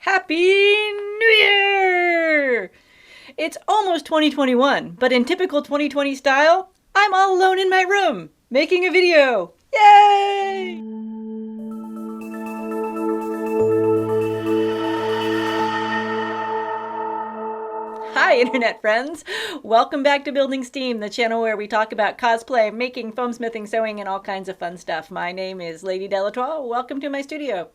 Happy New Year! It's almost 2021, but in typical 2020 style, I'm all alone in my room, making a video. Yay! Hi, Internet friends! Welcome back to Building Steam, the channel where we talk about cosplay, making, foamsmithing, sewing, and all kinds of fun stuff. My name is Lady De L'Etoile. Welcome to my studio.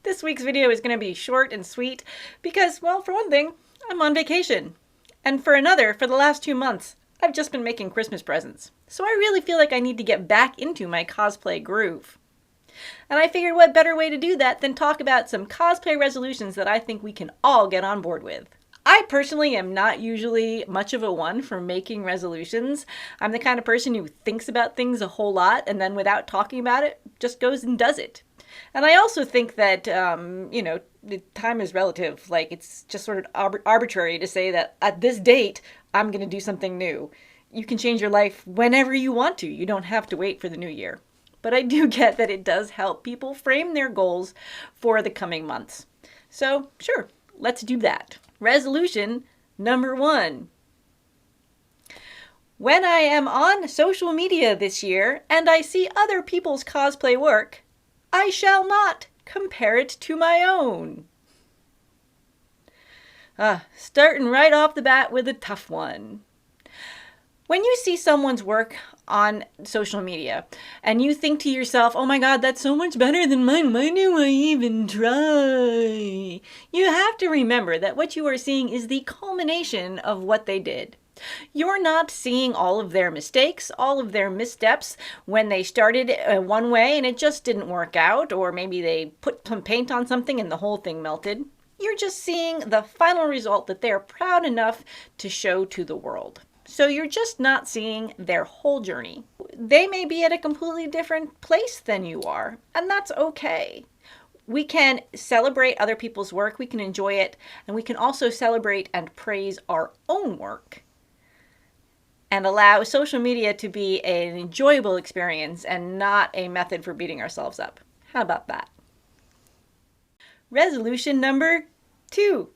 This week's video is going to be short and sweet because, well, for one thing, I'm on vacation. And for another, for the last 2 months, I've just been making Christmas presents. So I really feel like I need to get back into my cosplay groove. And I figured what better way to do that than talk about some cosplay resolutions that I think we can all get on board with. I personally am not usually much of a one for making resolutions. I'm the kind of person who thinks about things a whole lot and then without talking about it, just goes and does it. And I also think that, the time is relative. Like, it's just sort of arbitrary to say that at this date, I'm going to do something new. You can change your life whenever you want to. You don't have to wait for the new year. But I do get that it does help people frame their goals for the coming months. So, sure, let's do that. Resolution number 1. When I am on social media this year and I see other people's cosplay work, I shall not compare it to my own. Starting right off the bat with a tough one. When you see someone's work on social media and you think to yourself, oh my God, that's so much better than mine. Why do I even try? You have to remember that what you are seeing is the culmination of what they did. You're not seeing all of their mistakes, all of their missteps when they started one way and it just didn't work out, or maybe they put some paint on something and the whole thing melted. You're just seeing the final result that they're proud enough to show to the world. So you're just not seeing their whole journey. They may be at a completely different place than you are, and that's okay. We can celebrate other people's work, we can enjoy it, and we can also celebrate and praise our own work and allow social media to be an enjoyable experience and not a method for beating ourselves up. How about that? Resolution number 2.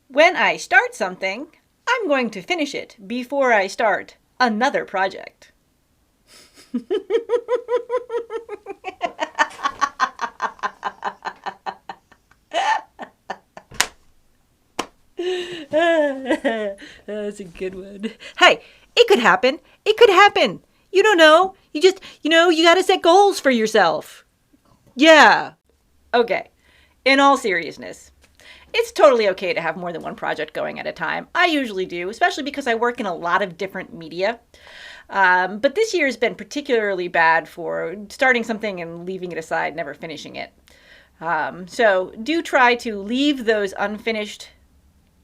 When I start something, I'm going to finish it before I start another project. That's a good one. Hey, it could happen. It could happen. You don't know. You just, you gotta set goals for yourself. Yeah. Okay. In all seriousness, it's totally okay to have more than one project going at a time. I usually do, especially because I work in a lot of different media. But this year has been particularly bad for starting something and leaving it aside, never finishing it. So do try to leave those unfinished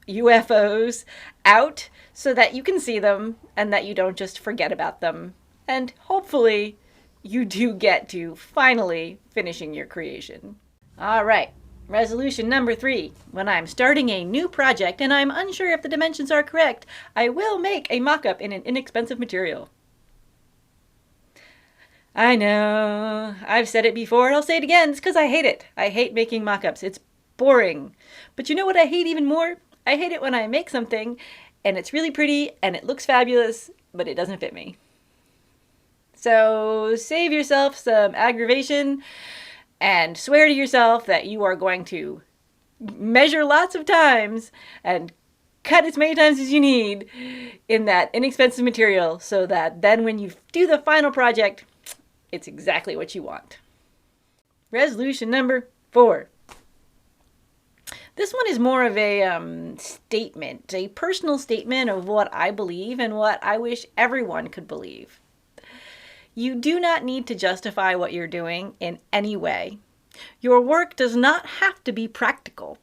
UFOs out so that you can see them and that you don't just forget about them. And hopefully you do get to finally finishing your creation. All right. Resolution number 3. When I'm starting a new project and I'm unsure if the dimensions are correct, I will make a mock-up in an inexpensive material. I know. I've said it before and I'll say it again. It's because I hate it. I hate making mock-ups. It's boring. But you know what I hate even more? I hate it when I make something and it's really pretty and it looks fabulous, but it doesn't fit me. So save yourself some aggravation and swear to yourself that you are going to measure lots of times and cut as many times as you need in that inexpensive material so that then when you do the final project, it's exactly what you want. Resolution number 4. This one is more of a statement, a personal statement of what I believe and what I wish everyone could believe. You do not need to justify what you're doing in any way. Your work does not have to be practical.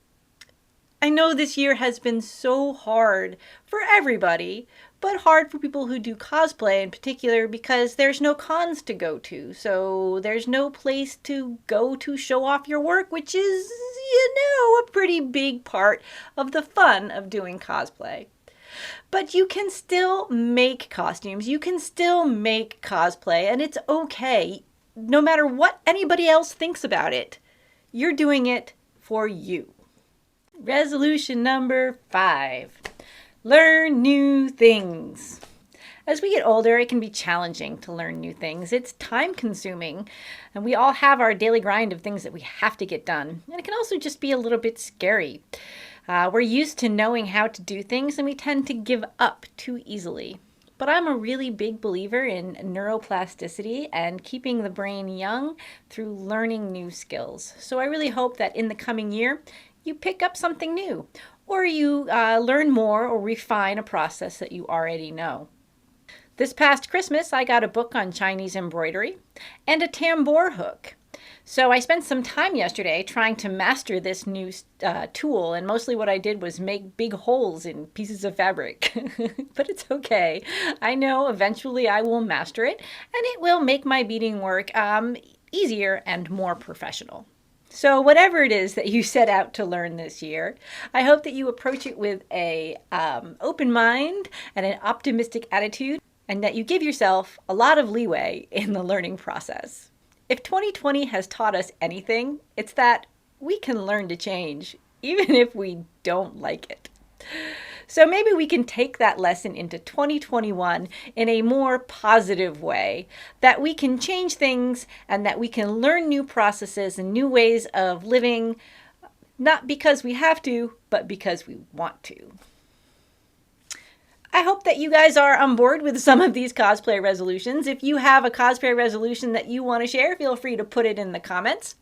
I know this year has been so hard for everybody, but hard for people who do cosplay in particular because there's no cons to go to. So there's no place to go to show off your work, which is, a pretty big part of the fun of doing cosplay. But you can still make costumes, you can still make cosplay, and it's okay. No matter what anybody else thinks about it, you're doing it for you. Resolution number 5. Learn new things. As we get older, it can be challenging to learn new things. It's time consuming, and we all have our daily grind of things that we have to get done. And it can also just be a little bit scary. We're used to knowing how to do things, and we tend to give up too easily. But I'm a really big believer in neuroplasticity and keeping the brain young through learning new skills. So I really hope that in the coming year, you pick up something new, or you learn more or refine a process that you already know. This past Christmas, I got a book on Chinese embroidery and a tambour hook. So I spent some time yesterday trying to master this new tool, and mostly what I did was make big holes in pieces of fabric. But it's okay. I know eventually I will master it, and it will make my beading work easier and more professional. So whatever it is that you set out to learn this year, I hope that you approach it with a open mind and an optimistic attitude, and that you give yourself a lot of leeway in the learning process. If 2020 has taught us anything, it's that we can learn to change, even if we don't like it. So maybe we can take that lesson into 2021 in a more positive way, that we can change things and that we can learn new processes and new ways of living, not because we have to, but because we want to. I hope that you guys are on board with some of these cosplay resolutions. If you have a cosplay resolution that you want to share, feel free to put it in the comments.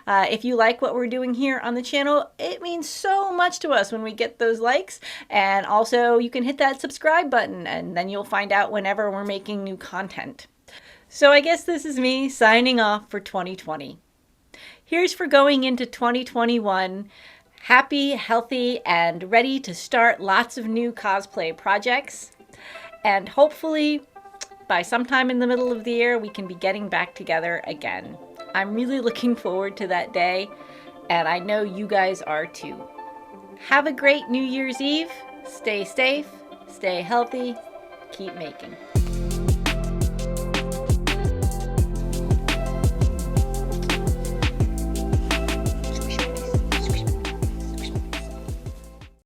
If you like what we're doing here on the channel, it means so much to us when we get those likes. And also you can hit that subscribe button, and then you'll find out whenever we're making new content. So I guess this is me signing off for 2020. Here's for going into 2021. Happy, healthy, and ready to start lots of new cosplay projects. And hopefully, by sometime in the middle of the year, we can be getting back together again. I'm really looking forward to that day, and I know you guys are too. Have a great New Year's Eve. Stay safe, stay healthy, keep making.